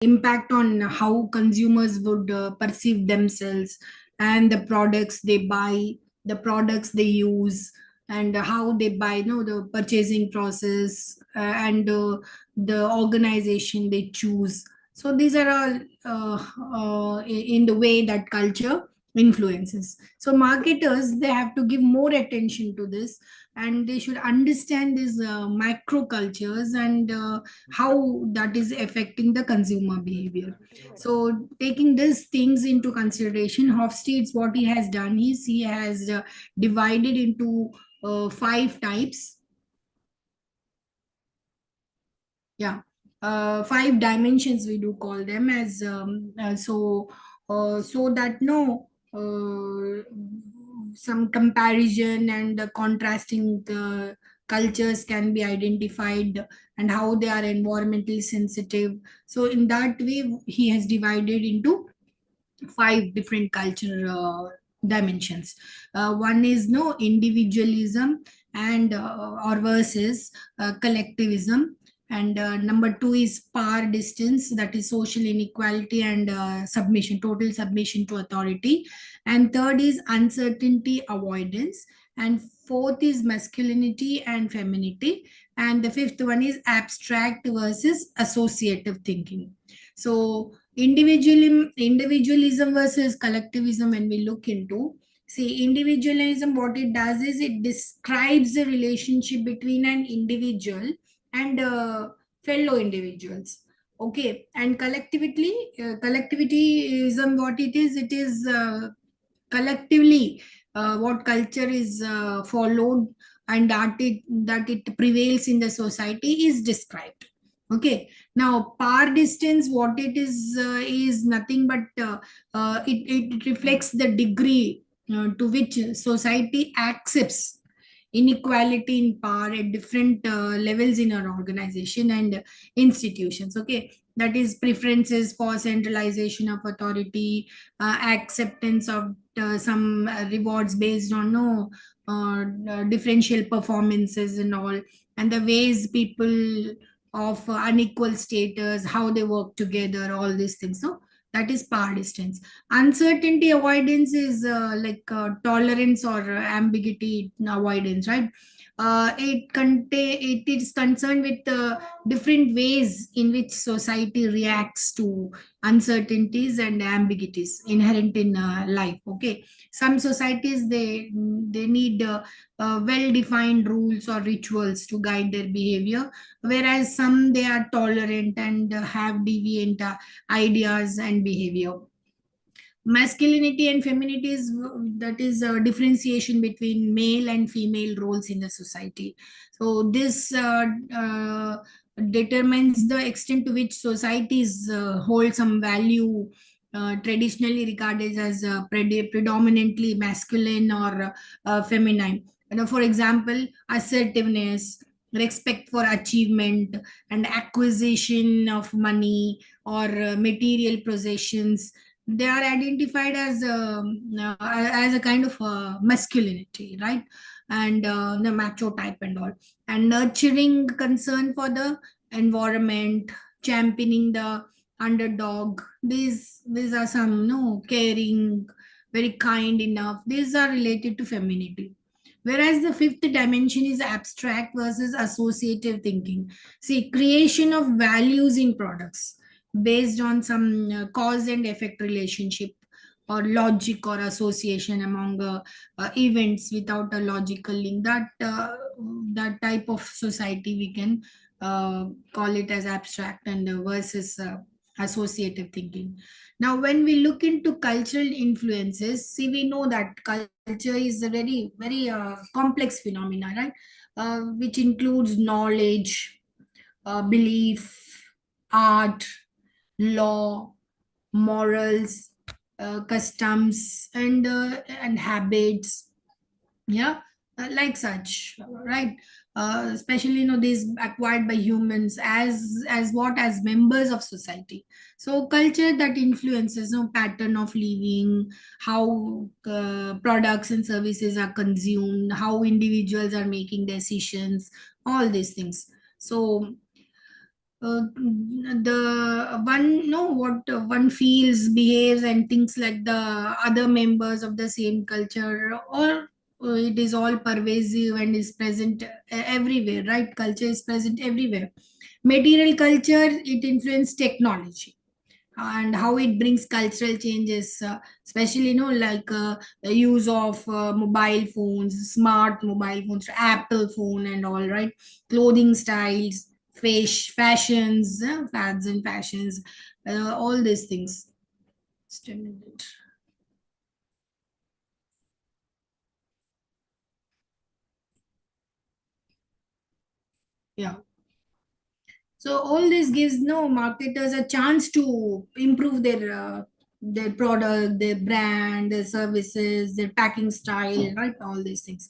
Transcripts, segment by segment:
impact on how consumers would perceive themselves and the products they buy, the products they use, and how they buy, the purchasing process, and the organization they choose. So these are all in the way that culture influences. So marketers, they have to give more attention to this, and they should understand these micro cultures and how that is affecting the consumer behavior. So taking these things into consideration, Hofstede's, what he has done is he has divided into five types. Yeah, five dimensions we do call them as so that no some comparison and contrasting cultures can be identified, and how they are environmentally sensitive. So in that way he has divided into five different culture dimensions. One is no individualism and or versus collectivism, and number two is power distance, that is social inequality and submission, total submission to authority, and third is uncertainty avoidance, and fourth is masculinity and femininity, and the fifth one is abstract versus associative thinking. So individualism versus collectivism, when we look into, see, individualism, what it does is it describes the relationship between an individual and fellow individuals. Okay, and collectivityism, what it is collectively what culture is followed, and that it prevails in the society is described. Okay, now par distance, what it is nothing but it reflects the degree to which society accepts inequality in power at different levels in our organization and institutions. Okay, that is preferences for centralization of authority, acceptance of some rewards based on no differential performances and all, and the ways people of unequal status, how they work together, all these things. So that is power distance. Uncertainty avoidance is like tolerance or ambiguity avoidance, right? It is concerned with different ways in which society reacts to uncertainties and ambiguities inherent in life. Okay, some societies, they need well defined rules or rituals to guide their behavior, whereas some, they are tolerant and have deviant ideas and behavior. Masculinity and femininity is, that is a differentiation between male and female roles in the society. So this determines the extent to which societies hold some value traditionally regarded as predominantly masculine or feminine. For example, assertiveness, respect for achievement, and acquisition of money or material possessions, they are identified as a kind of masculinity, right? And the macho type and all, and nurturing concern for the environment, championing the underdog, these are some no caring, very kind enough, these are related to femininity. Whereas the fifth dimension is abstract versus associative thinking. See, creation of values in products based on some cause and effect relationship, or logic or association among events without a logical link, that type of society we can call it as abstract and versus associative thinking. Now when we look into cultural influences, see, we know that culture is a very complex phenomena, right? Which includes knowledge, belief, art, law, morals, customs, and habits. Yeah, like such, right? Especially, these acquired by humans as what, as members of society. So culture that influences pattern of living, how products and services are consumed, how individuals are making decisions, all these things. So the one know what one feels, behaves, and thinks like the other members of the same culture, or it is all pervasive and is present everywhere, right? Culture is present everywhere. Material culture, it influences technology and how it brings cultural changes, especially like the use of mobile phones, smart mobile phones, Apple phone and all, right? Clothing styles, fashions, fads and fashions, all these things. Just a minute. Yeah. So all this gives no marketers a chance to improve their product, their brand, their services, their packing style, right? All these things.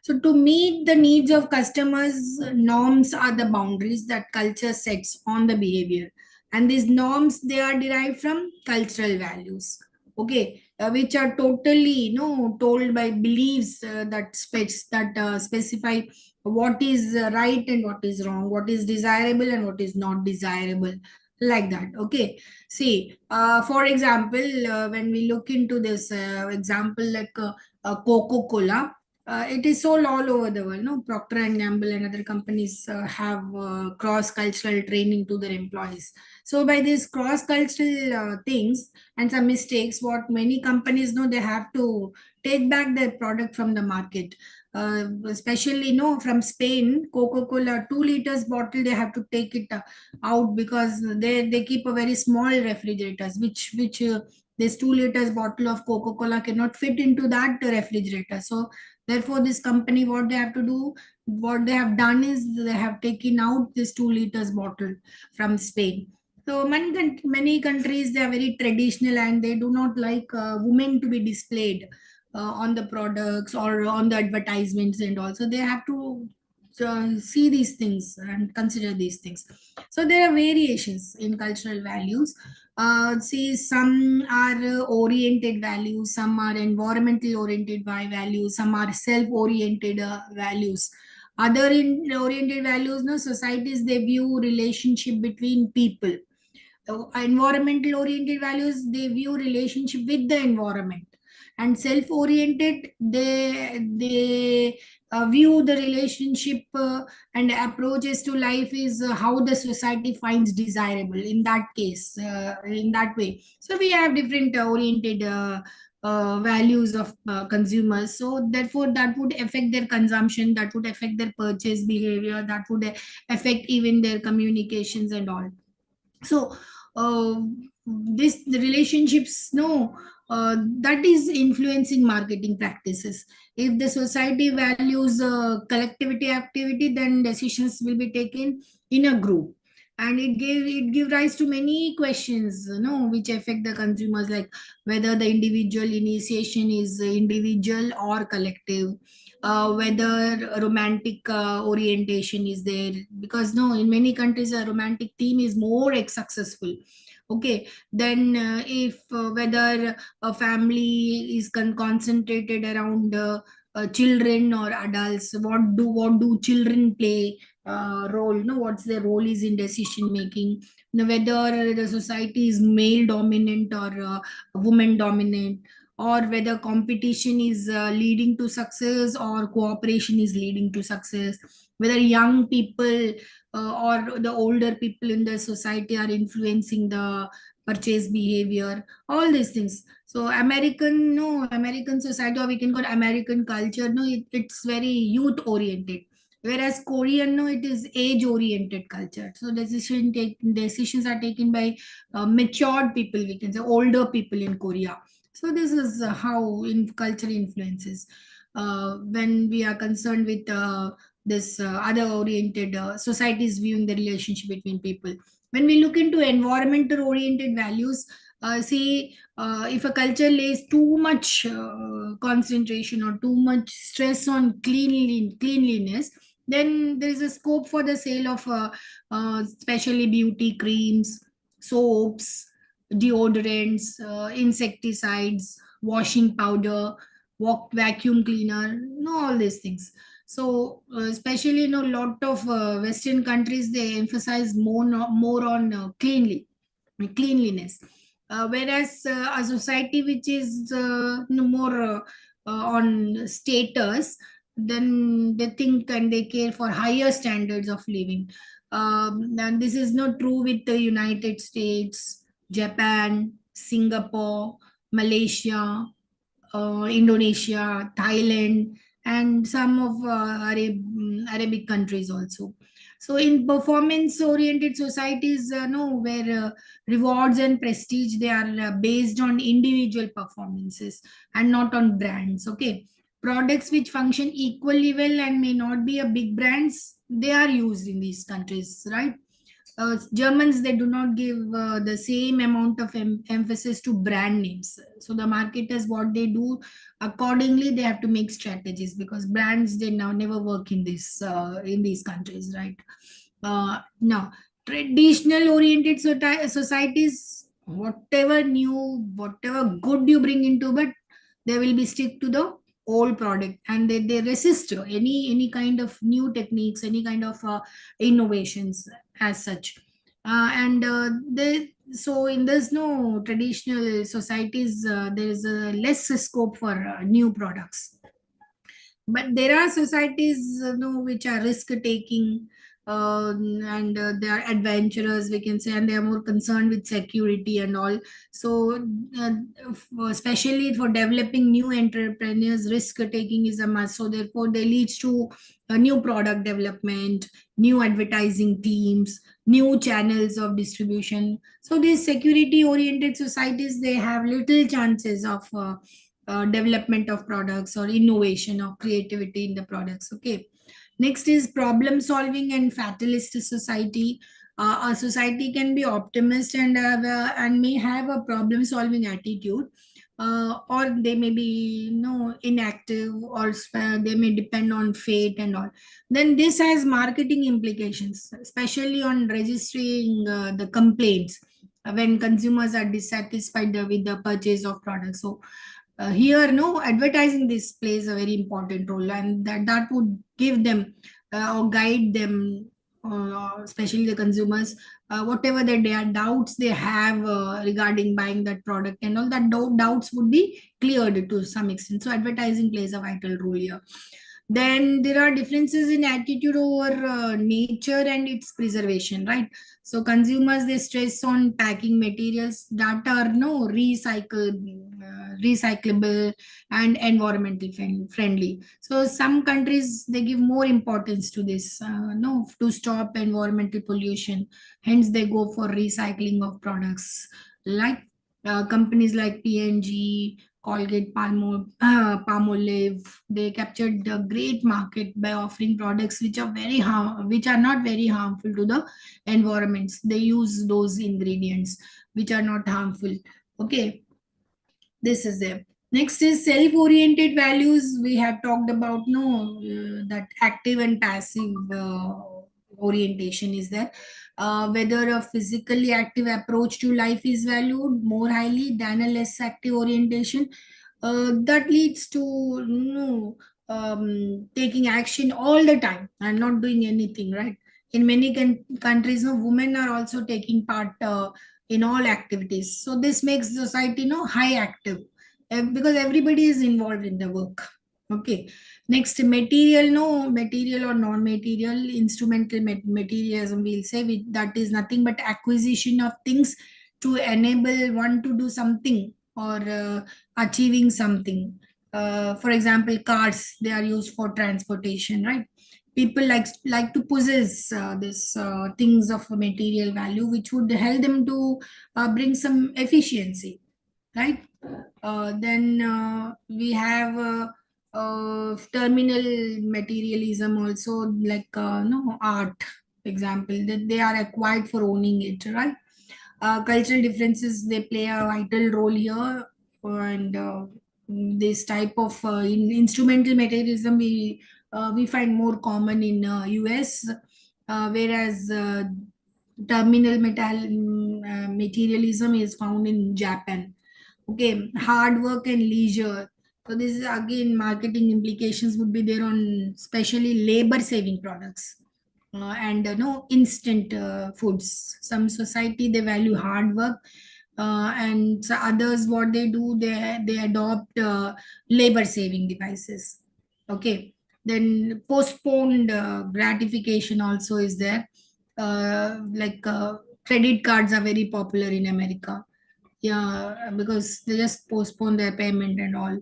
So to meet the needs of customers, norms are the boundaries that culture sets on the behavior, and these norms, they are derived from cultural values. Okay, which are totally told by beliefs that specify what is right and what is wrong, what is desirable and what is not desirable, like that. Okay, see, for example, when we look into this example, like Coca Cola, it is sold all over the world. No, Procter and Gamble and other companies have cross cultural training to their employees. So by these cross cultural things and some mistakes, what many companies know, they have to take back their product from the market. Especially from Spain, Coca Cola 2 liters bottle, they have to take it out because they keep a very small refrigerators, which this 2 liters bottle of Coca Cola cannot fit into that refrigerator. So therefore, this company, what they have to do, what they have done is they have taken out this 2 liters bottle from Spain. So many countries, they are very traditional and they do not like women to be displayed on the products or on the advertisements, and also they have to see these things and consider these things. So there are variations in cultural values. See, some are oriented values, some are environmental oriented by values, some are self oriented values. Other in oriented values, no, societies, they view relationship between people. Environmental oriented values, they view relationship with the environment, and self oriented, they view the relationship and approaches to life is how the society finds desirable in that case, in that way. So we have different oriented values of consumers, so therefore that would affect their consumption, that would affect their purchase behavior, that would affect even their communications and all. So uh, this the relationships, no, that is influencing marketing practices. If the society values collectivity activity, then decisions will be taken in a group, and it give rise to many questions, which affect the consumers, like whether the individual initiation is individual or collective, whether a romantic orientation is there, because no, in many countries a romantic theme is more successful. Okay, then if whether a family is concentrated around children or adults, what do children play role, what's their role is in decision making, whether the society is male dominant or woman dominant, or whether competition is leading to success or cooperation is leading to success, whether young people or the older people in the society are influencing the purchase behavior, all these things. So American, no, American society, or we can call American culture, no, it's very youth oriented, whereas Korean, no, it is age oriented culture. So decisions are taken by matured people, we can say older people in Korea. So this is how in culture influences when we are concerned with this other oriented societies viewing the relationship between people. When we look into environmental oriented values, see, if a culture lays too much concentration or too much stress on cleanliness, then there is a scope for the sale of especially beauty creams, soaps, deodorants, insecticides, washing powder, vacuum cleaner, all these things. So especially lot of Western countries, they emphasize more on cleanliness, whereas a society which is more on status, then they think and they care for higher standards of living. And this is not true with the United States, Japan, Singapore, Malaysia, Indonesia, Thailand, and some of Arabic countries also. So, in performance-oriented societies, no, where rewards and prestige, they are based on individual performances and not on brands. Okay, products which function equally well and may not be a big brands, they are used in these countries, right? Germans, they do not give the same amount of emphasis to brand names. So the marketers, what they do accordingly, they have to make strategies, because brands, they now never work in these countries, right? Now, traditional oriented societies, whatever new, whatever good you bring into, but they will be stick to the old product, and they resist any kind of new techniques, any kind of innovations as such. And they so in this no traditional societies, there is a less scope for new products. But there are societies which are risk taking, and they are adventurous, we can say, and they are more concerned with security and all. So especially for developing new entrepreneurs, risk taking is a must. So therefore they leads to a new product development, new advertising teams, new channels of distribution. So these security oriented societies, they have little chances of development of products or innovation or creativity in the products. Okay, next is problem solving and fatalist society. A society can be optimist and may have a problem solving attitude, or they may be inactive, or they may depend on fate and all. Then this has marketing implications, especially on registering the complaints when consumers are dissatisfied with the purchase of products. So here no advertising, this plays a very important role, and that would give them or guide them, especially the consumers, whatever their doubts they have regarding buying that product, and all that doubts would be cleared to some extent. So advertising plays a vital role here. Then there are differences in attitude over nature and its preservation, right? So consumers, they stress on packing materials that are no recyclable and environmental friendly. So some countries, they give more importance to this, no, to stop environmental pollution. Hence they go for recycling of products, like companies like P&G, Colgate, Palmolive, they captured the great market by offering products which are not very harmful to the environments. They use those ingredients which are not harmful. Okay, this is there. Next is self-oriented values. We have talked about no that active and passive orientation is there. Whether a physically active approach to life is valued more highly than a less active orientation, that leads to taking action all the time and not doing anything, right? In many countries, no, women are also taking part in all activities. So this makes society high active, because everybody is involved in the work. Okay. Next, material, no, material or non-material, instrumental materialism, we'll say, that is nothing but acquisition of things to enable one to do something, or achieving something. For example, cars, they are used for transportation, right? People like to possess this things of material value, which would help them to bring some efficiency, right? Then we have terminal materialism also, like no, art example, that they are acquired for owning it, right? Cultural differences, they play a vital role here. And this type of instrumental materialism, we find more common in US, whereas terminal materialism is found in Japan. Okay, hard work and leisure. So this is again marketing implications would be there on especially labor saving products, and no instant foods. Some society they value hard work, and so others what they do, they adopt labor saving devices. Okay, then postponed gratification also is there. Credit cards are very popular in America. Yeah, because they just postpone their payment and all.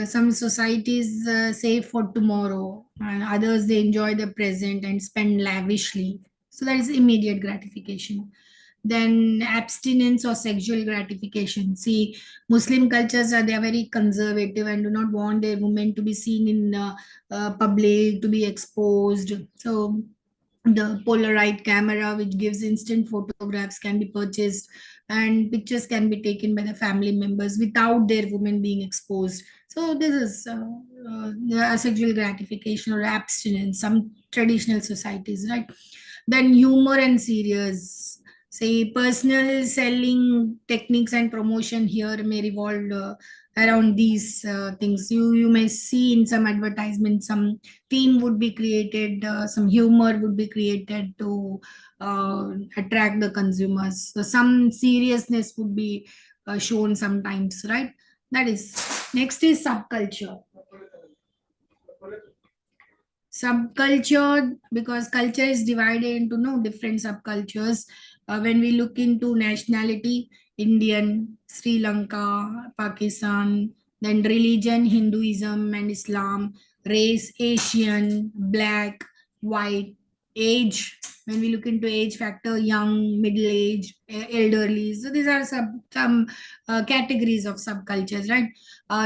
Some societies save for tomorrow, and others they enjoy the present and spend lavishly. So that is immediate gratification. Then abstinence or sexual gratification. See, Muslim cultures are they are very conservative and do not want their women to be seen in public, to be exposed. So the Polaroid camera, which gives instant photographs, can be purchased, and pictures can be taken by the family members without their women being exposed. So this is sexual gratification or abstinence. Some traditional societies, right? Then humor and serious. Say personal selling techniques and promotion here may revolve around these things. You may see in some advertisements some theme would be created, some humor would be created to attract the consumers. So some seriousness would be shown sometimes, right? That is next is subculture. Subculture, because culture is divided into no different subcultures. When we look into nationality, Indian, Sri Lanka, Pakistan, then religion, Hinduism and Islam, race, Asian, black, white, age. When we look into age factor, young, middle age, elderly. So these are some categories of subcultures, right?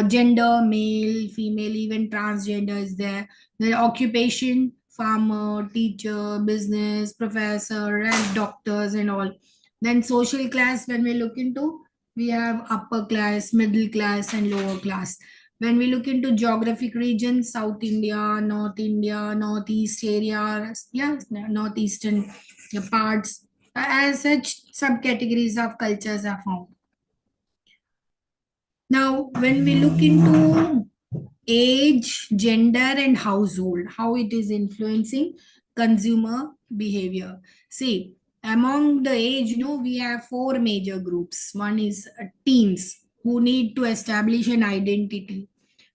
Gender, male, female, even transgender is there. Then occupation, farmer, teacher, business, professor, and doctors and all. Then social class, when we look into, we have upper class, middle class, and lower class. When we look into geographic regions, South India, Northeast area, yes, northeastern parts. As such, subcategories of cultures are found. Now, when we look into age, gender, and household, how it is influencing consumer behavior. See, among the age, we have four major groups. One is teens who need to establish an identity.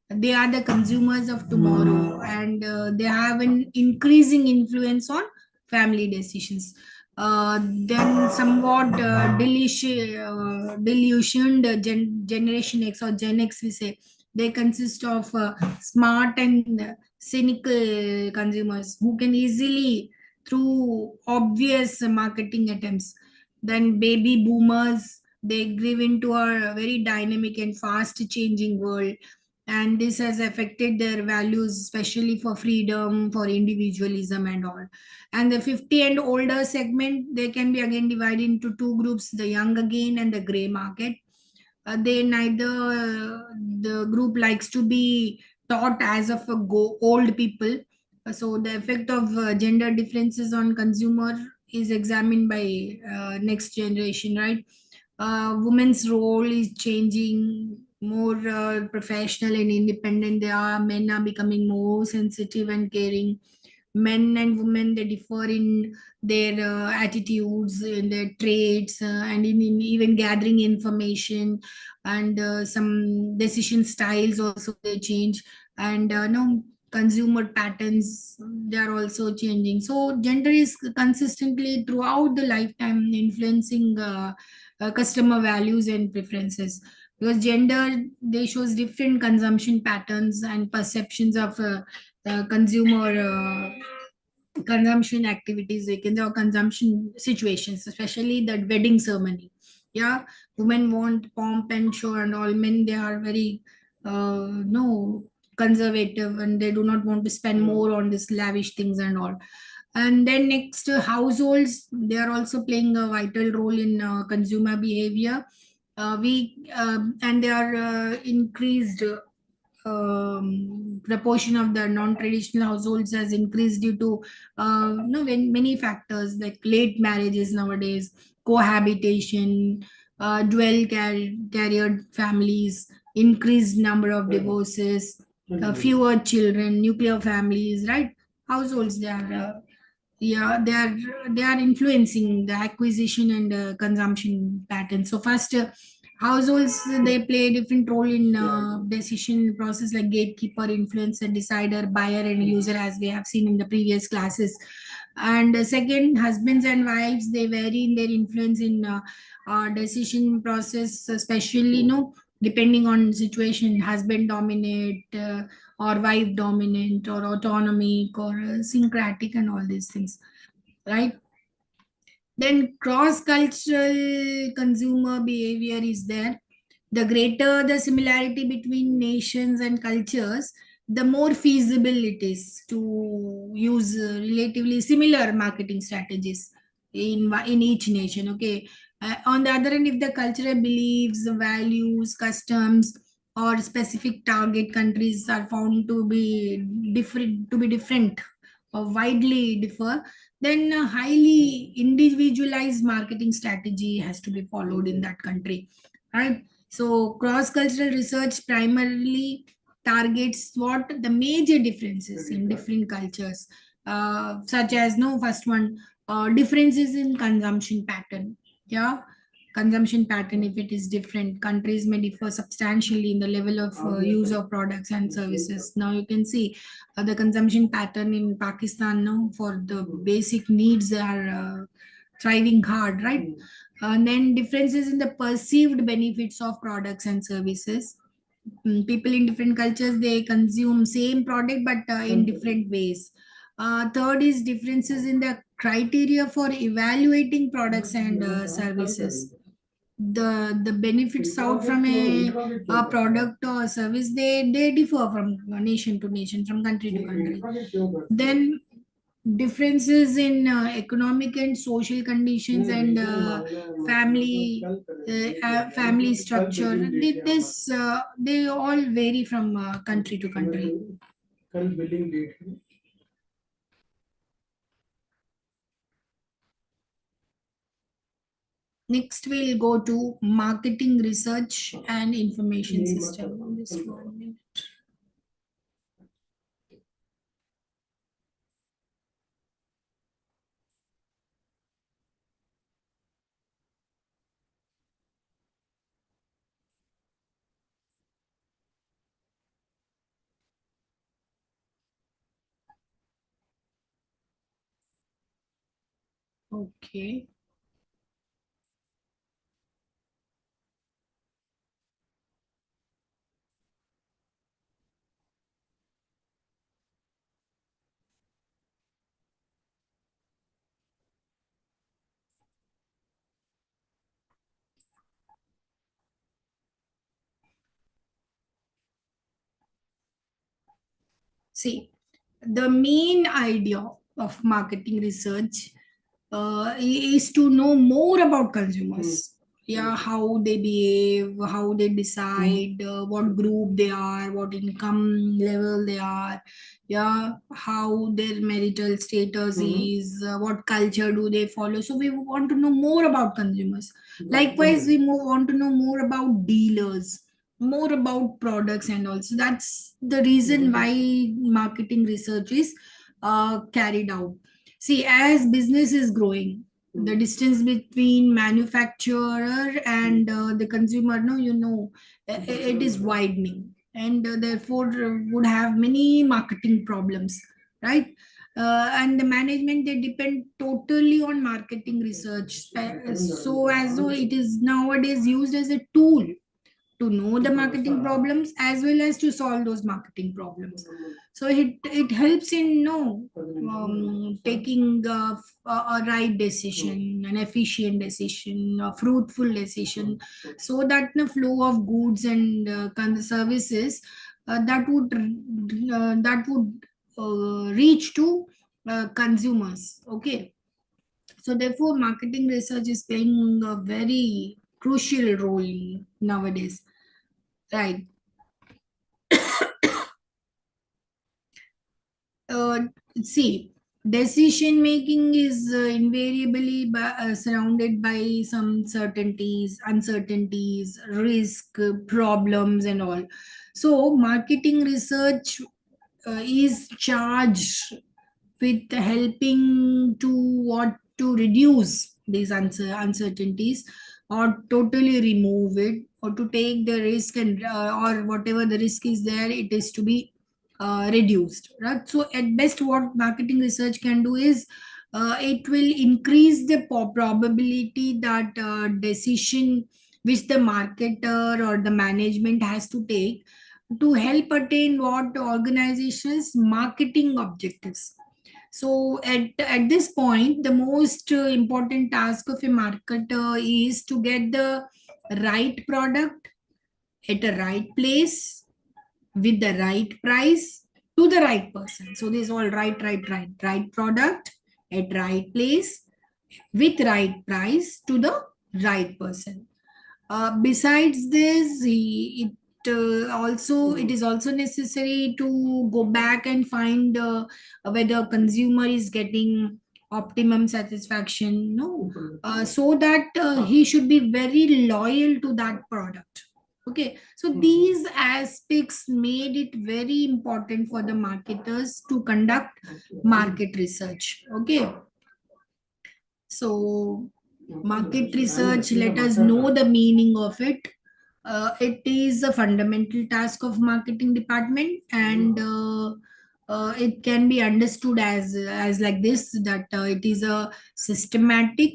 They are the consumers of tomorrow, and they have an increasing influence on family decisions. Then somewhat delusioned generation X or Gen X, we say, they consist of smart and cynical consumers who can easily, through obvious marketing attempts. Then baby boomers, they grew into a very dynamic and fast changing world, and this has affected their values, especially for freedom, for individualism and all. And the 50 and older segment, they can be again divided into two groups: the young again and the gray market. They neither the group likes to be taught as of a old people. So the effect of gender differences on consumer is examined by next generation, right? Women's role is changing, more professional and independent they are. Men are becoming more sensitive and caring. Men and women, they differ in their attitudes, in their traits, and in even gathering information, and some decision styles also they change. And no, consumer patterns, they are also changing. So gender is consistently throughout the lifetime influencing customer values and preferences, because gender, they shows different consumption patterns and perceptions of consumer consumption activities, like in the consumption situations, especially that wedding ceremony. Yeah, women want pomp and show, and all men, they are very no conservative, and they do not want to spend more on this lavish things and all. And then next, households, they are also playing a vital role in consumer behavior. We And they are increased, proportion of the non-traditional households has increased due to many factors, like late marriages nowadays, cohabitation, dual carrier families, increased number of divorces, fewer children, nuclear families, right? Households, they are yeah, they are influencing the acquisition and consumption patterns. So first, households, they play a different role in decision process, like gatekeeper, influencer, decider, buyer, and user, as we have seen in the previous classes. And second, husbands and wives, they vary in their influence in decision process, especially, depending on situation. Husband dominate, or wife dominant, or autonomic, or syncretic, and all these things, right? Then cross cultural consumer behavior is there. The greater the similarity between nations and cultures, the more feasible it is to use relatively similar marketing strategies in each nation. Okay. On the other hand, if the cultural beliefs, values, customs, or specific target countries are found to be different or widely differ, then a highly individualized marketing strategy has to be followed in that country, right? So cross cultural research primarily targets what the major differences in different cultures, such as, no, first one, differences in consumption pattern. Yeah, consumption pattern, if it is different, countries may differ substantially in the level of use of products and services. Now you can see the consumption pattern in Pakistan now for the basic needs are thriving hard, right? And then differences in the perceived benefits of products and services. People in different cultures, they consume same product, but in different ways. Third is differences in the criteria for evaluating products and services. The benefits out from a product or service, they differ from nation to nation, from country to country. Then differences in economic and social conditions and family structure. They all vary from country to country. Next, we'll go to marketing research and information system. Just 1 minute. Okay. See, the main idea of marketing research is to know more about consumers. Yeah, how they behave, how they decide, what group they are, what income level they are. Yeah, how their marital status is, what culture do they follow. So we want to know more about consumers. Likewise, we want to know more about dealers, more about products, and also that's the reason why marketing research is carried out. See, as business is growing, the distance between manufacturer and the consumer, no, it is widening, and therefore would have many marketing problems, right? And the management, they depend totally on marketing research, so as though it is nowadays used as a tool to know the marketing problems as well as to solve those marketing problems. So it helps in taking a right decision, an efficient decision, a fruitful decision, so that the flow of goods and services that would reach to consumers. Okay, so therefore marketing research is playing a very crucial role nowadays, right? uh, See, Decision making is invariably surrounded by some certainties, uncertainties, risk, problems, and all. So, marketing research is charged with helping to what to reduce these uncertainties, or totally remove it, or to take the risk, and or whatever the risk is there, it is to be reduced, right? So at best what marketing research can do is it will increase the probability that decision which the marketer or the management has to take to help attain what organization's marketing objectives. So at this point, the most important task of a marketer is to get the right product at a right place with the right price to the right person. So this is all right product at right place with right price to the right person. Besides this, it is also necessary to go back and find whether consumer is getting optimum satisfaction. No, so that he should be very loyal to that product. Okay, so these aspects made it very important for the marketers to conduct market research. Okay, so market research, let us know the meaning of it. It is a fundamental task of marketing department, and it can be understood as like this, that it is a systematic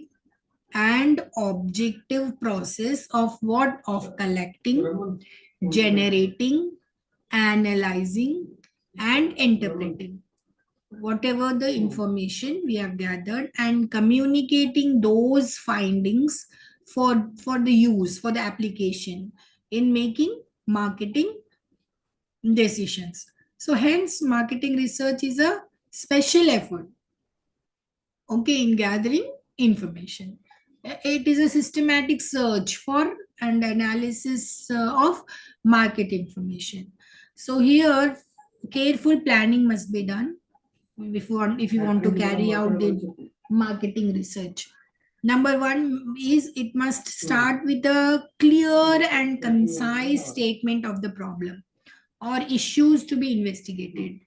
and objective process of what of collecting, generating, analyzing, and interpreting whatever the information we have gathered, and communicating those findings for the use, for the application in making marketing decisions. So hence marketing research is a special effort, okay, in gathering information. It is a systematic search for and analysis of market information. So here careful planning must be done if you want to carry out the marketing research. Number one is it must start with a clear and concise statement of the problem or issues to be investigated,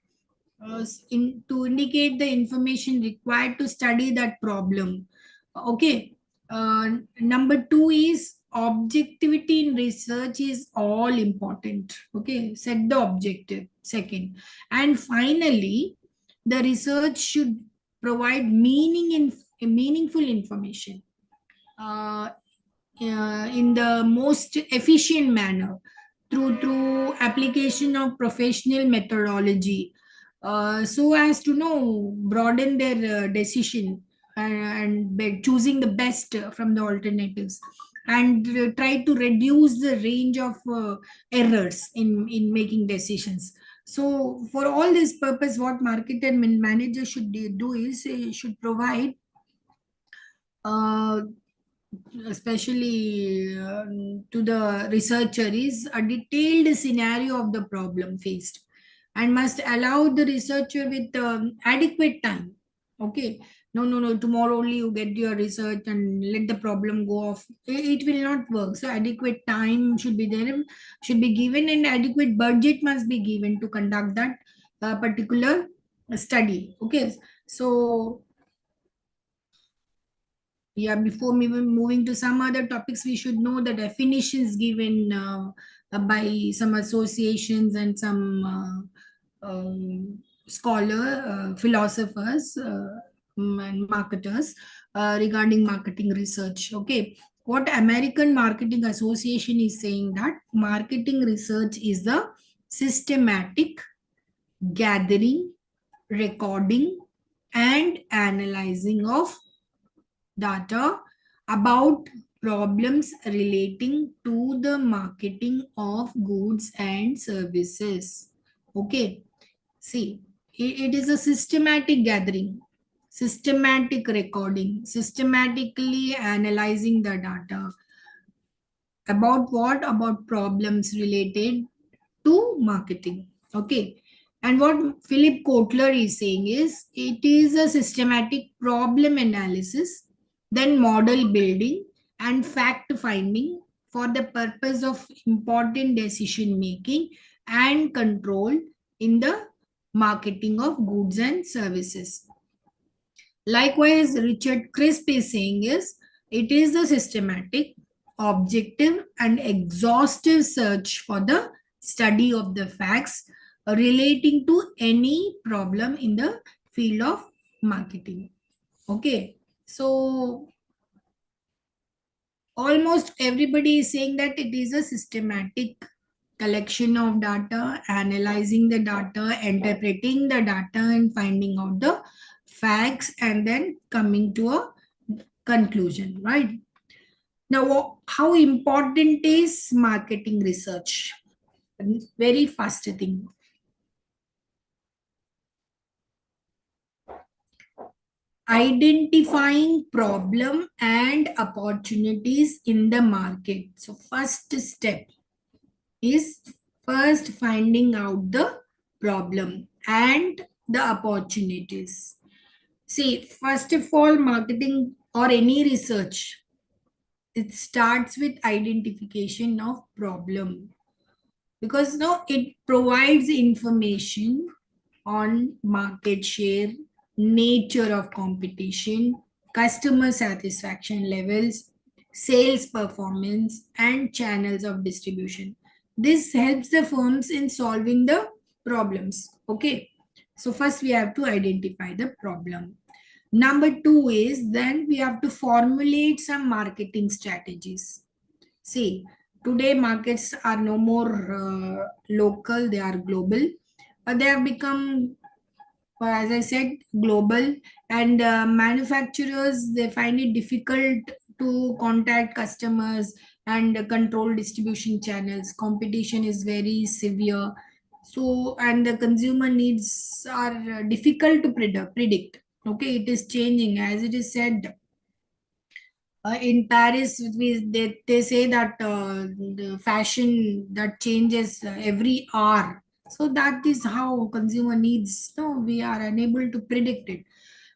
to indicate the information required to study that problem. Okay. Number two is objectivity in research is all important. Okay, set the objective second, and finally, the research should provide meaningful information uh, in the most efficient manner through application of professional methodology, so as to know broaden their decision, and by choosing the best from the alternatives, and try to reduce the range of errors in making decisions. So for all this purpose, what marketer and manager should do is should provide uh, especially to the researcher, is a detailed scenario of the problem faced, and must allow the researcher with adequate time. Okay, no, tomorrow only you get your research and let the problem go off. It will not work. So adequate time should be there, should be given, and adequate budget must be given to conduct that particular study. Okay, so yeah, before moving to some other topics, we should know the definitions given by some associations and some philosophers, and marketers regarding marketing research. Okay, what American Marketing Association is saying, that marketing research is the systematic gathering, recording, and analyzing of data about problems relating to the marketing of goods and services. Okay, see, it is a systematic gathering, systematic recording, systematically analyzing the data about what, about problems related to marketing. Okay, And what Philip Kotler is saying is it is a systematic problem analysis, then model building and fact finding for the purpose of important decision making and control in the marketing of goods and services. Likewise, Richard Crisp is saying is it is a systematic, objective, and exhaustive search for the study of the facts relating to any problem in the field of marketing. Okay, so almost everybody is saying that it is a systematic collection of data, analyzing the data, interpreting the data, and finding out the facts, and then coming to a conclusion, right? Now, how important is marketing research? Very first thing, identifying problem and opportunities in the market. So, first step is first finding out the problem and the opportunities. See, first of all, marketing or any research, it starts with identification of problem, because no, it provides information on market share, nature of competition, customer satisfaction levels, sales performance, and channels of distribution. This helps the firms in solving the problems. Okay, so first we have to identify the problem. Number two is then we have to formulate some marketing strategies. See, today markets are no more local, they are global. They have become, as I said, global, and manufacturers they find it difficult to contact customers and control distribution channels. Competition is very severe. So, and the consumer needs are difficult to predict. Okay, it is changing as it is said in Paris, they say that the fashion that changes every hour. So that is how consumer needs. No, we are unable to predict it.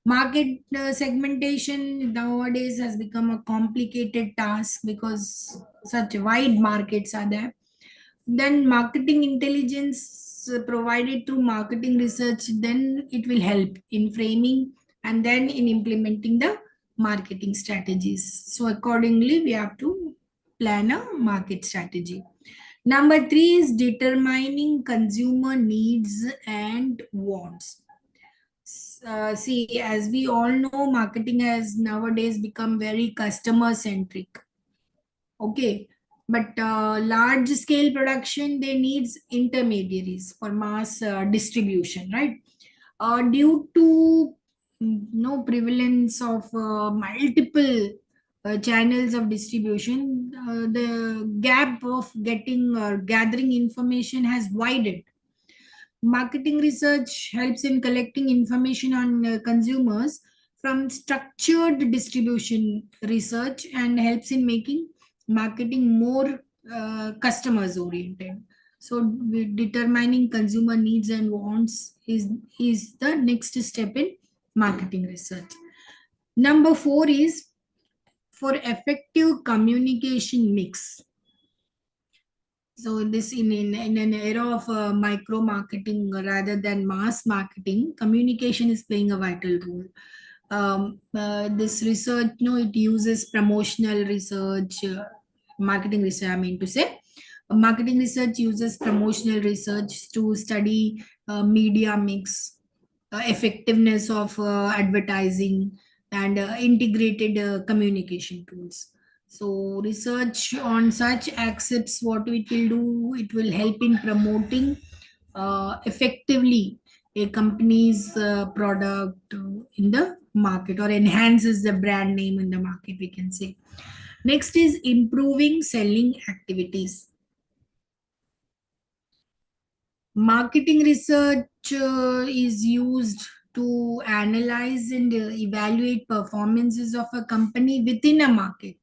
Market segmentation nowadays has become a complicated task because such wide markets are there. Then marketing intelligence provided through marketing research, then it will help in framing and then in implementing the marketing strategies. So accordingly we have to plan a market strategy. Number three is determining consumer needs and wants. See, as we all know, marketing has nowadays become very customer centric. Okay, but large scale production they needs intermediaries for mass distribution, right? Due to no prevalence of multiple channels of distribution, the gap of getting or gathering information has widened. Marketing research helps in collecting information on consumers from structured distribution research and helps in making marketing more customers oriented. So determining consumer needs and wants is the next step in marketing research. Number four is for effective communication mix. So this in an era of micro marketing rather than mass marketing, communication is playing a vital role. This research, no, it uses promotional research, marketing research. I mean to say, marketing research uses promotional research to study media mix, effectiveness of advertising, and integrated communication tools. So research on such accepts what it will do. It will help in promoting effectively a company's product in the market, or enhances the brand name in the market, we can say. Next is improving selling activities. Marketing research is used to analyze and evaluate performances of a company within a market.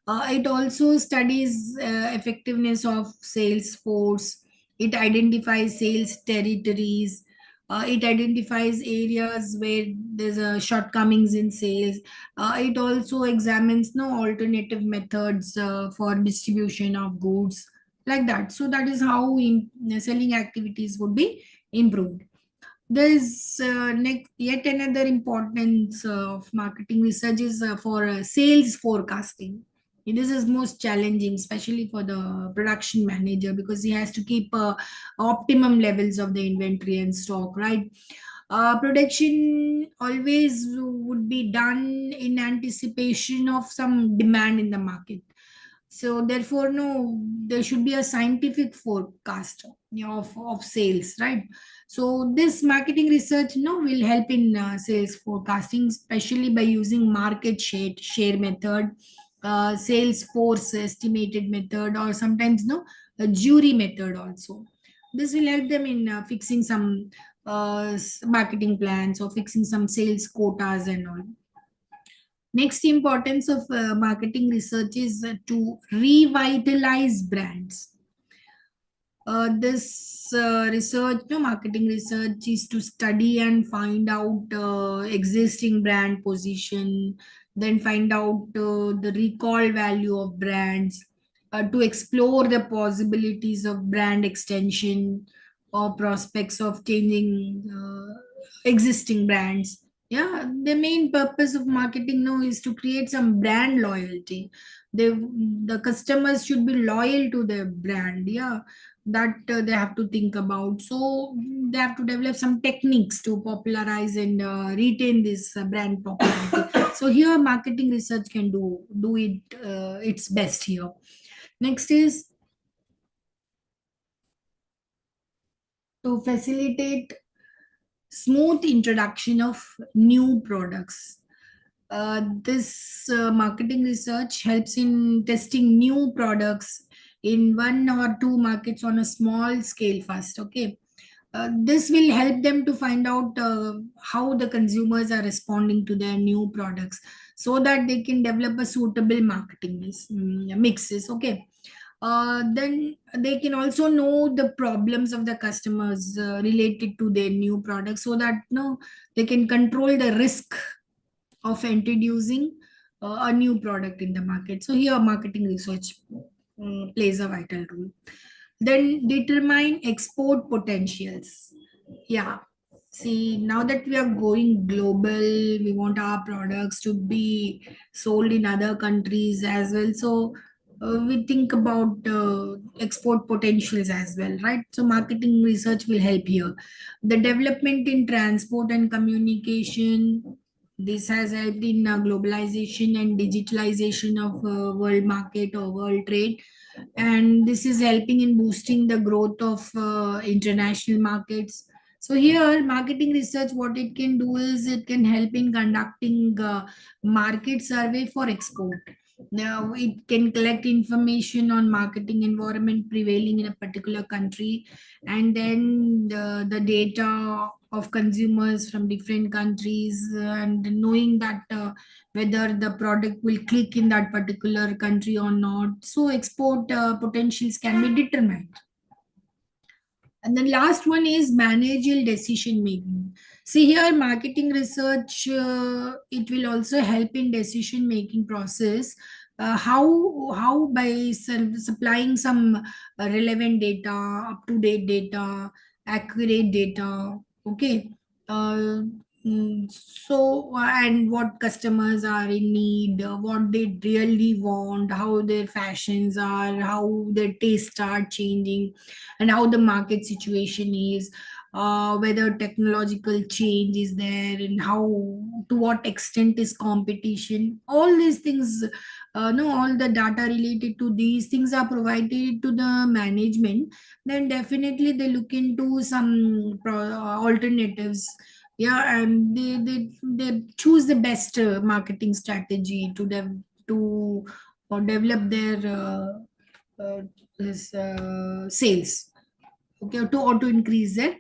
It also studies effectiveness of sales force, It identifies sales territories. It identifies areas where there's a shortcomings in sales. It also examines no alternative methods for distribution of goods, like that. So that is how selling activities would be improved. There is yet another importance of marketing research is for sales forecasting. This is most challenging, especially for the production manager, because he has to keep optimum levels of the inventory and stock, right? Production always would be done in anticipation of some demand in the market. So therefore, no, there should be a scientific forecast, of sales, right? So this marketing research, will help in sales forecasting, especially by using market share method, sales force estimated method, or sometimes no, a jury method also. This will help them in fixing some marketing plans or fixing some sales quotas and all. Next importance of marketing research is to revitalize brands. This research, no, marketing research is to study and find out existing brand position, then find out the recall value of brands, to explore the possibilities of brand extension or prospects of changing existing brands. Yeah, the main purpose of marketing now is to create some brand loyalty. They, the customers should be loyal to their brand. Yeah, that they have to think about. So they have to develop some techniques to popularize and retain this brand popularity. So here marketing research can do it its best here. Next is to facilitate smooth introduction of new products. This marketing research helps in testing new products in one or two markets on a small scale first. Okay, this will help them to find out how the consumers are responding to their new products, so that they can develop a suitable marketing mixes. Okay, then they can also know the problems of the customers related to their new products, so that no, they can control the risk of introducing a new product in the market. So here marketing research plays a vital role. Then determine export potentials. Yeah, see, now that we are going global, we want our products to be sold in other countries as well. So we think about export potentials as well, right? So marketing research will help here. The development in transport and communication, this has helped in globalization and digitalization of world market or world trade, and this is helping in boosting the growth of international markets. So here marketing research, what it can do is it can help in conducting market survey for export. Now it can collect information on marketing environment prevailing in a particular country, and then the data of consumers from different countries, and knowing that whether the product will click in that particular country or not. So export potentials can be determined. And the last one is managerial decision making. See here, marketing research, it will also help in decision making process. How by supplying some relevant data, up to date data, accurate data. Okay. Uh, and what customers are in need, what they really want, how their fashions are, how their tastes are changing, and how the market situation is, whether technological change is there, and how, to what extent is competition. All these things, no, all the data related to these things are provided to the management. Then definitely they look into some alternatives. Yeah, and they choose the best marketing strategy to develop their sales. Okay, to increase their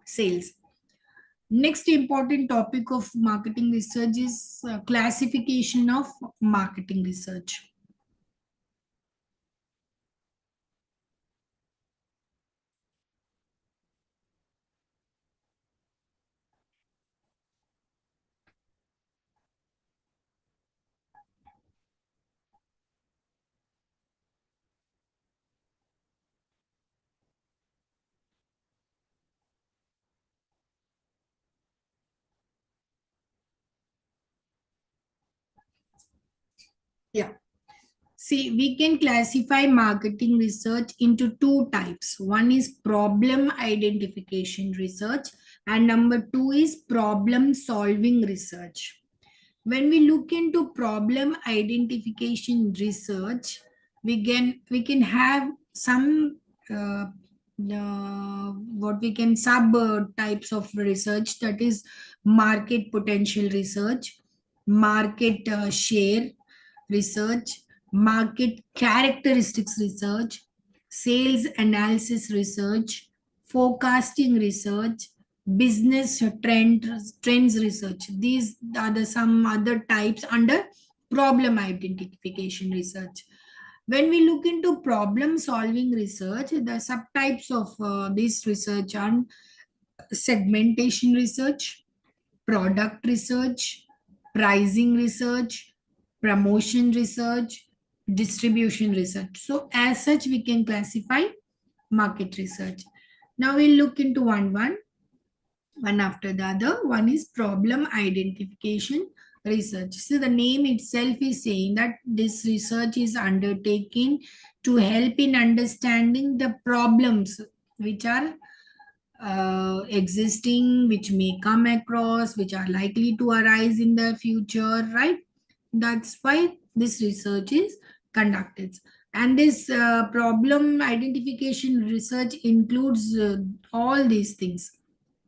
sales. Next important topic of marketing research is classification of marketing research. Yeah. See, we can classify marketing research into two types. One is problem identification research, and number two is problem solving research. When we look into problem identification research, we can have some uh, what we can sub types of research, that is market potential research, market share research, market characteristics research, sales analysis research, forecasting research, business trends research. These are the some other types under problem identification research. When we look into problem solving research, the subtypes of this research are segmentation research, product research, pricing research, promotion research, distribution research. So, as such, we can classify market research. Now, we'll look into one after the other. One is problem identification research. So, the name itself is saying that this research is undertaken to help in understanding the problems which are existing, which may come across, which are likely to arise in the future, right? That's why this research is conducted. And this problem identification research includes all these things.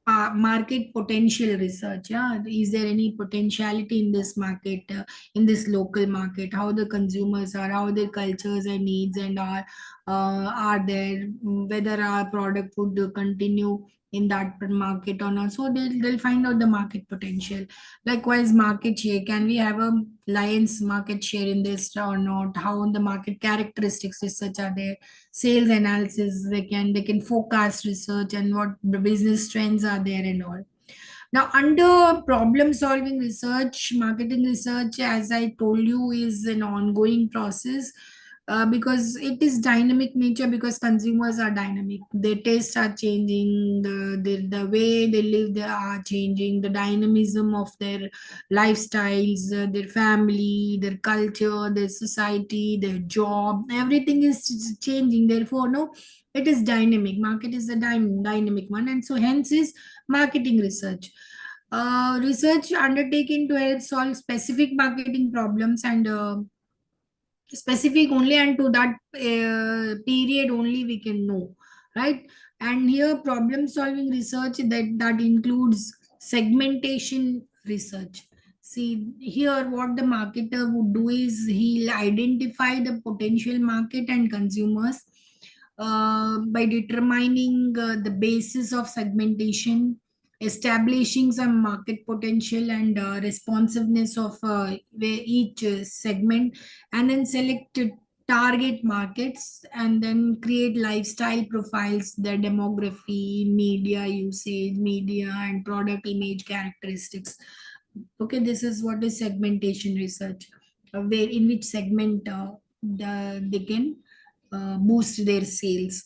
Market potential research, yeah, is there any potentiality in this market, in this local market, how the consumers are, how their cultures and needs and are there, whether our product would continue in that market or not. So they'll find out the market potential. Likewise, market share, can we have a lion's market share in this or not, how the market characteristics research are there, sales analysis, they can forecast research and what the business trends are there and all. Now, under problem solving research, marketing research, as I told you, is an ongoing process, because it is dynamic nature, because consumers are dynamic. Their tastes are changing, the way they live, they are changing, the dynamism of their lifestyles, their family, their culture, their society, their job, everything is changing. Therefore, no, it is dynamic. Market is a dynamic one, and so hence is marketing research. Research undertaken to help solve specific marketing problems, and specific only, and to that period only we can know, right? And here problem solving research, that includes segmentation research. See here, what the marketer would do is he'll identify the potential market and consumers by determining the basis of segmentation, establishing some market potential and responsiveness of each segment, and then select target markets, and then create lifestyle profiles, their demography, media usage, media and product image characteristics. Okay, this is what is segmentation research, where in which segment they can boost their sales.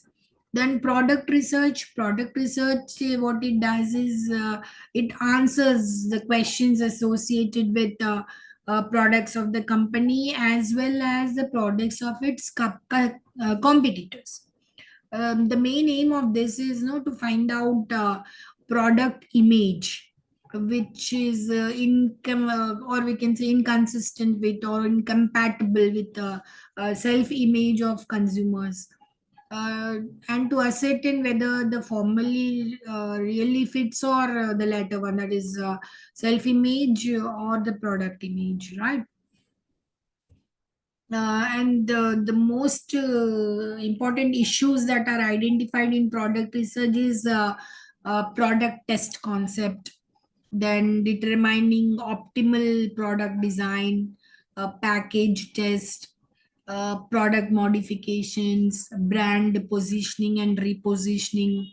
Then product research, what it does is it answers the questions associated with products of the company, as well as the products of its competitors. The main aim of this is, to find out product image, which is income, or we can say inconsistent with or incompatible with the self image of consumers, uh, and to ascertain whether the formally really fits, or the latter one, that is self image or the product image, right? And the most important issues that are identified in product research is product test concept, then determining optimal product design, package test, product modifications, brand positioning and repositioning,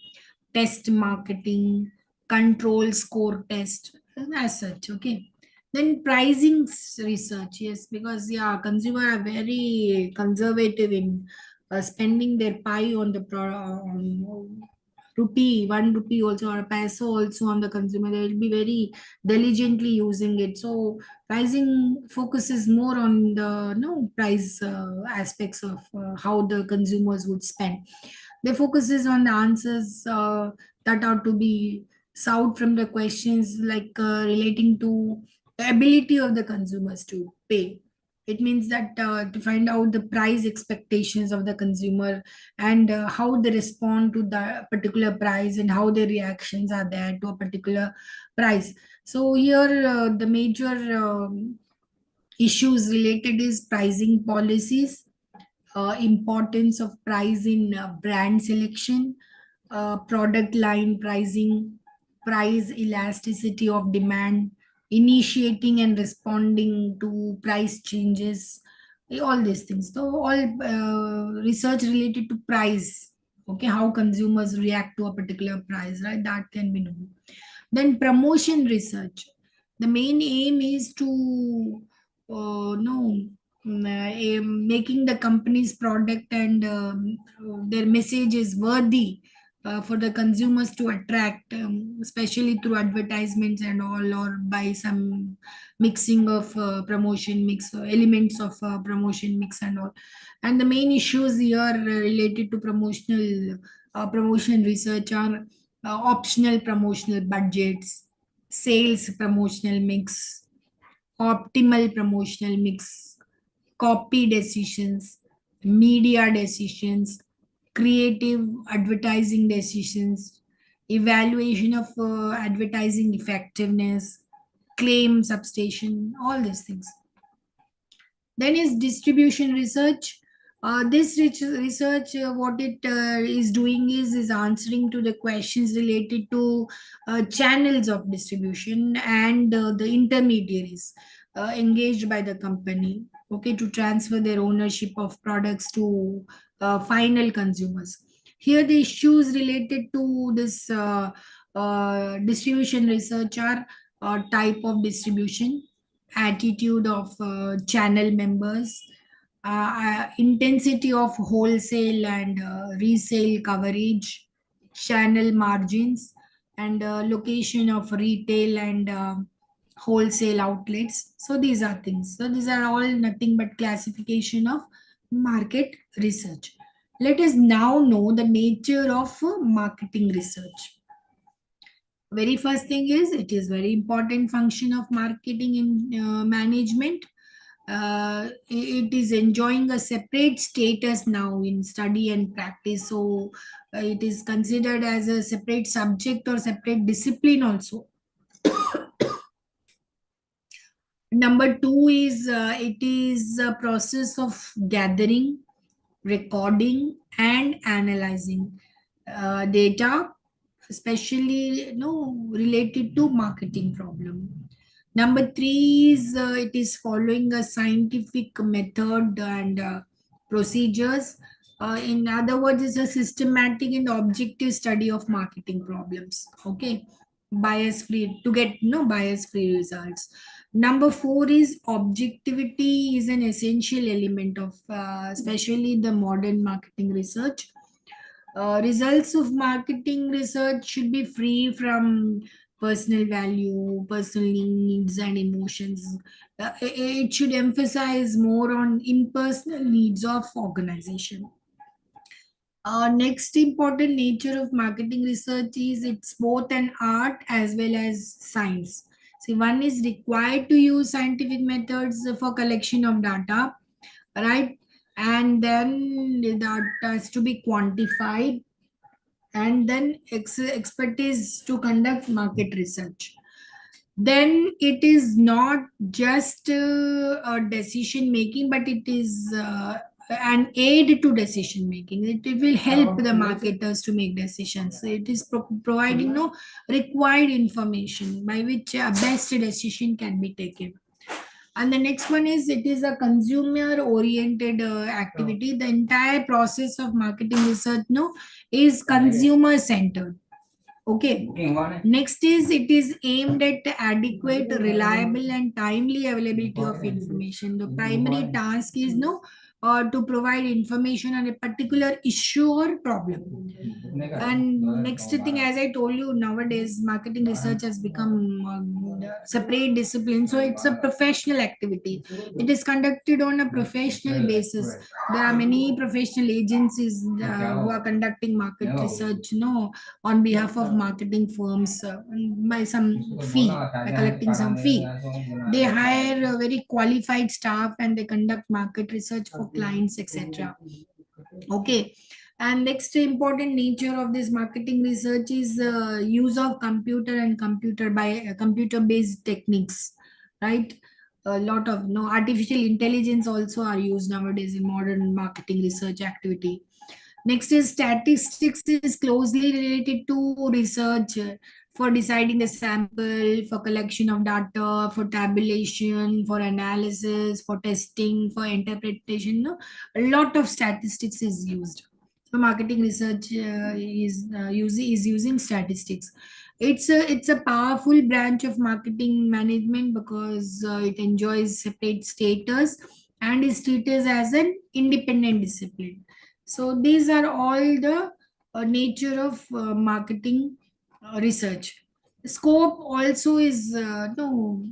test marketing, control score test, as such. Okay. Then pricing research, yes, because yeah, consumer are very conservative in spending their pie on the rupee, 1 rupee also, or a peso also on the consumer, they will be very diligently using it. So pricing focuses more on the price aspects of how the consumers would spend. They focuses on the answers that are to be sought from the questions, like relating to the ability of the consumers to pay. It means that to find out the price expectations of the consumer, and how they respond to the particular price, and how their reactions are there to a particular price. So here the major issues related is pricing policies, importance of price in brand selection, product line pricing, price elasticity of demand, initiating and responding to price changes, all these things. So all research related to price, okay, how consumers react to a particular price, right? That can be known. Then promotion research. The main aim is to know making the company's product and their message is worthy for the consumers to attract, especially through advertisements and all, or by some mixing of promotion mix, elements of promotion mix and all. And the main issues here related to promotion research are optional promotional budgets, sales promotional mix, optimal promotional mix, copy decisions, media decisions, creative advertising decisions, evaluation of advertising effectiveness, claim substation, all these things. Then is distribution research. This research, what it is doing is answering to the questions related to channels of distribution and the intermediaries engaged by the company, okay, to transfer their ownership of products to final consumers. Here, the issues related to this distribution research are type of distribution, attitude of channel members, intensity of wholesale and resale coverage, channel margins, and location of retail and wholesale outlets. So these are things. So these are all nothing but classification of market research. Let us now know the nature of marketing research. Very first thing is, it is very important function of marketing in management. It is enjoying a separate status now in study and practice. So it is considered as a separate subject or separate discipline also. Number two is, it is a process of gathering, recording, and analyzing data, especially related to marketing problem. Number three is, it is following a scientific method and procedures. In other words, it's a systematic and objective study of marketing problems. Okay, bias free, to get bias free results. Number four is objectivity is an essential element of especially the modern marketing research. Results of marketing research should be free from personal value, personal needs, and emotions. It should emphasize more on impersonal needs of organization. Next important nature of marketing research is, it's both an art as well as science. See, one is required to use scientific methods for collection of data, right? And then that has to be quantified, and then expertise to conduct market research. Then it is not just a decision making, but it is an aid to decision making. It will help the marketers to make decisions. So it is providing no required information by which a best decision can be taken. And the next one is, it is a consumer oriented activity. The entire process of marketing research is consumer centered. Okay. Next is, it is aimed at adequate, reliable, and timely availability of information. The primary task is or to provide information on a particular issue or problem. And next thing, as I told you, nowadays marketing research has become separate discipline, so it's a professional activity. It is conducted on a professional basis. There are many professional agencies who are conducting market research, on behalf of marketing firms, by some fee, by collecting some fee. They hire a very qualified staff and they conduct market research for clients, etc. Okay. And next important nature of this marketing research is use of computer and computer based techniques, right? A lot of artificial intelligence also are used nowadays in modern marketing research activity. Next is statistics is closely related to research, for deciding the sample, for collection of data, for tabulation, for analysis, for testing, for interpretation. A lot of statistics is used. So marketing research is using statistics. It's a powerful branch of marketing management because it enjoys separate status and is treated as an independent discipline. So these are all the nature of marketing research. Scope also is no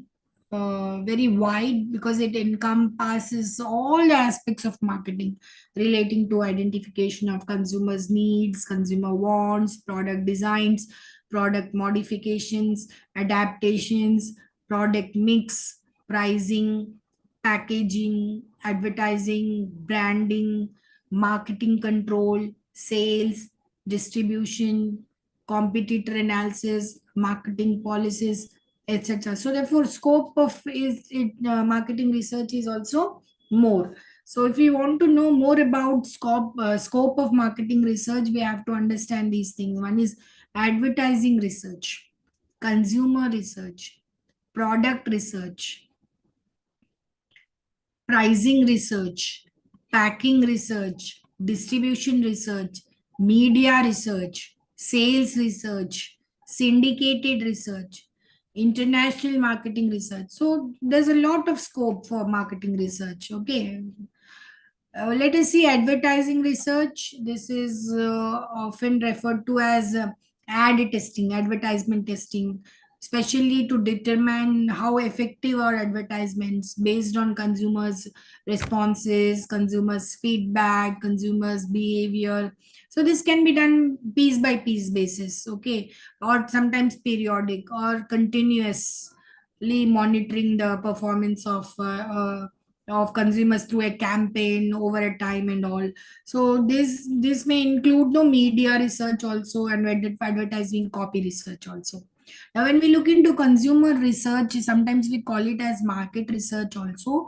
very wide because it encompasses all the aspects of marketing relating to identification of consumers' needs, consumer wants, product designs, product modifications, adaptations, product mix, pricing, packaging, advertising, branding, marketing control, sales, distribution, competitor analysis, marketing policies, etc. So therefore, scope of is it marketing research is also more. So if we want to know more about scope of marketing research, we have to understand these things. One is advertising research, consumer research, product research, pricing research, packing research, distribution research, media research, sales research, syndicated research, international marketing research. So there's a lot of scope for marketing research. Okay. Let us see advertising research. This is often referred to as ad testing, advertisement testing, especially to determine how effective are advertisements based on consumers' responses, consumers' feedback, consumers' behavior. So this can be done piece by piece basis, okay, or sometimes periodic or continuously monitoring the performance of consumers through a campaign over a time and all. So this may include no media research also and advertising copy research also. Now when we look into consumer research, sometimes we call it as market research also.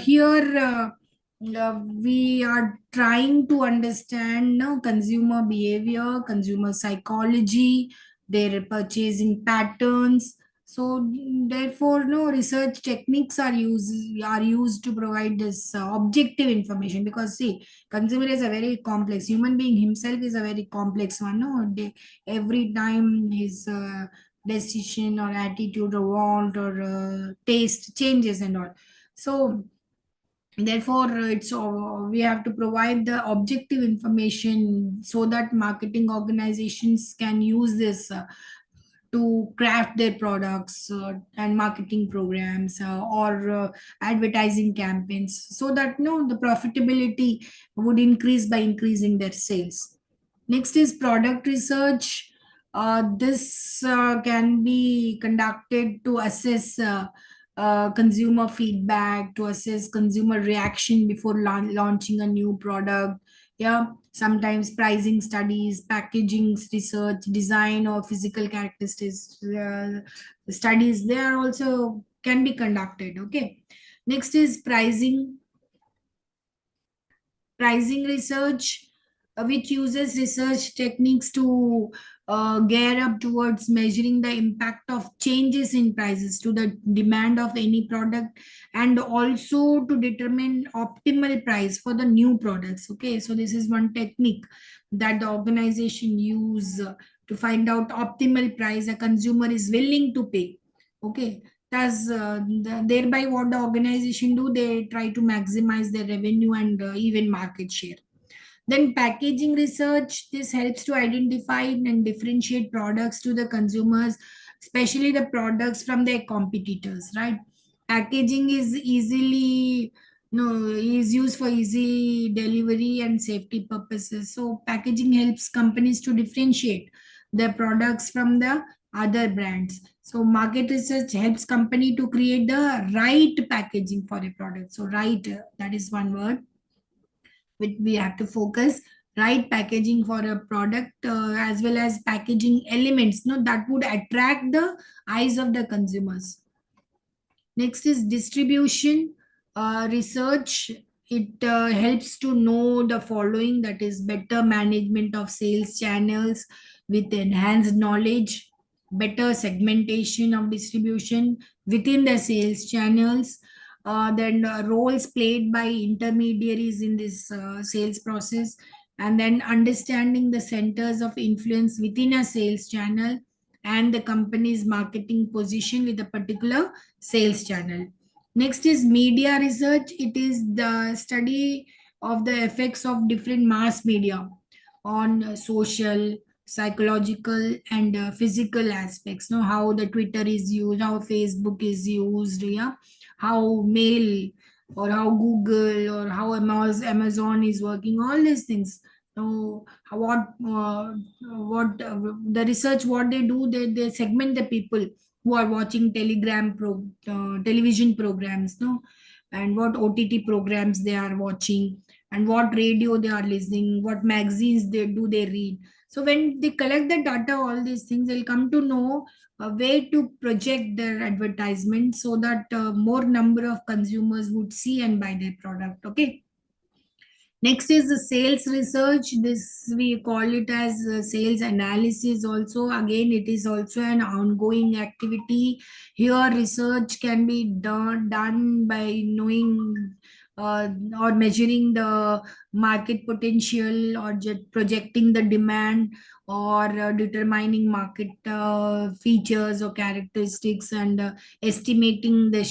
Here we are trying to understand consumer behavior, consumer psychology, their purchasing patterns. So therefore, no research techniques are used to provide this objective information, because see, consumer is a very complex human being himself is a very complex one. No, every time his decision or attitude or want or taste changes and all. So therefore we have to provide the objective information so that marketing organizations can use this to craft their products and marketing programs or advertising campaigns, so that no the profitability would increase by increasing their sales. Next is product research. This can be conducted to assess consumer feedback, to assess consumer reaction before launching a new product. Yeah, sometimes pricing studies, packaging research, design or physical characteristics studies, they are also can be conducted. Okay. Next is pricing research, which uses research techniques to gear up towards measuring the impact of changes in prices to the demand of any product, and also to determine optimal price for the new products. Okay, so this is one technique that the organization use to find out optimal price a consumer is willing to pay. Okay. Thus, thereby, what the organization do, they try to maximize their revenue and even market share. Then packaging research, this helps to identify and differentiate products to the consumers, especially the products from their competitors, right? Packaging is easily no is used for easy delivery and safety purposes. So packaging helps companies to differentiate their products from the other brands. So market research helps company to create the right packaging for a product. So right, that is one word which we have to focus. Right packaging for a product, as well as packaging elements no that would attract the eyes of the consumers. Next is distribution research. It helps to know the following, that is better management of sales channels with enhanced knowledge, better segmentation of distribution within the sales channels, then roles played by intermediaries in this sales process, and then understanding the centers of influence within a sales channel and the company's marketing position with a particular sales channel. Next is media research. It is the study of the effects of different mass media on social, psychological, and physical aspects. Know how the Twitter is used, how Facebook is used, yeah, how mail or how Google or how Amazon is working. All these things. So what the research what they do, they segment the people who are watching television programs, no, and what OTT programs they are watching, and what radio they are listening, what magazines they read. So when they collect the data, all these things, they'll come to know a way to project their advertisement so that more number of consumers would see and buy their product. Okay. Next is the sales research. This we call it as sales analysis. Also, again, it is also an ongoing activity. Here, research can be done by knowing or measuring the market potential, or just projecting the demand, or determining market features or characteristics, and estimating the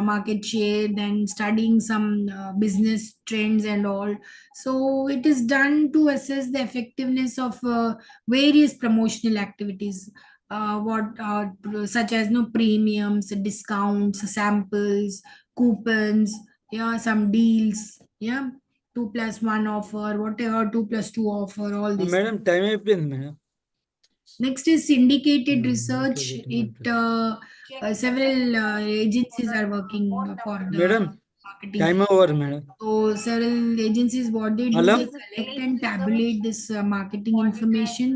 market share, then studying some business trends and all. So it is done to assess the effectiveness of various promotional activities, what such as no premiums, discounts, samples, coupons, yeah, some deals, yeah, 2+1 offer, whatever, 2+2 offer, all these madam things. Time అయిపోయింది madam. Next is syndicated ఇట్లా research. పెట్టిన It several agencies are working for the madam marketing. Time over madam. So several agencies, what they do, hello they collect and tabulate this marketing information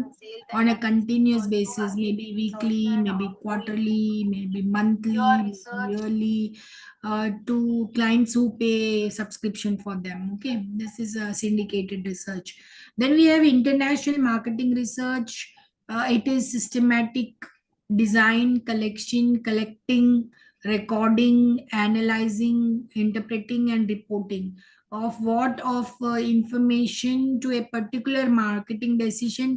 on a continuous basis, maybe weekly, maybe quarterly, maybe monthly, maybe yearly, to clients who pay subscription for them. Okay, this is a syndicated research. Then we have international marketing research. It is systematic design, collecting, recording, analyzing, interpreting, and reporting of what of information to a particular marketing decision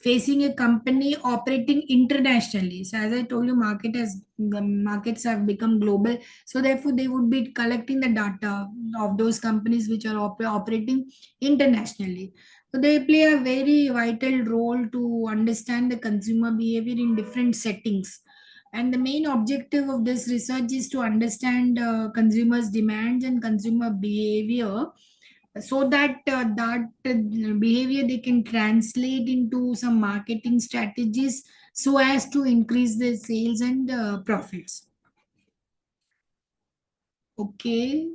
facing a company operating internationally. So as I told you, the markets have become global. So therefore, they would be collecting the data of those companies which are operating internationally. So they play a very vital role to understand the consumer behavior in different settings. And the main objective of this research is to understand consumers' demands and consumer behavior, so that behavior they can translate into some marketing strategies so as to increase the sales and profits. Okay.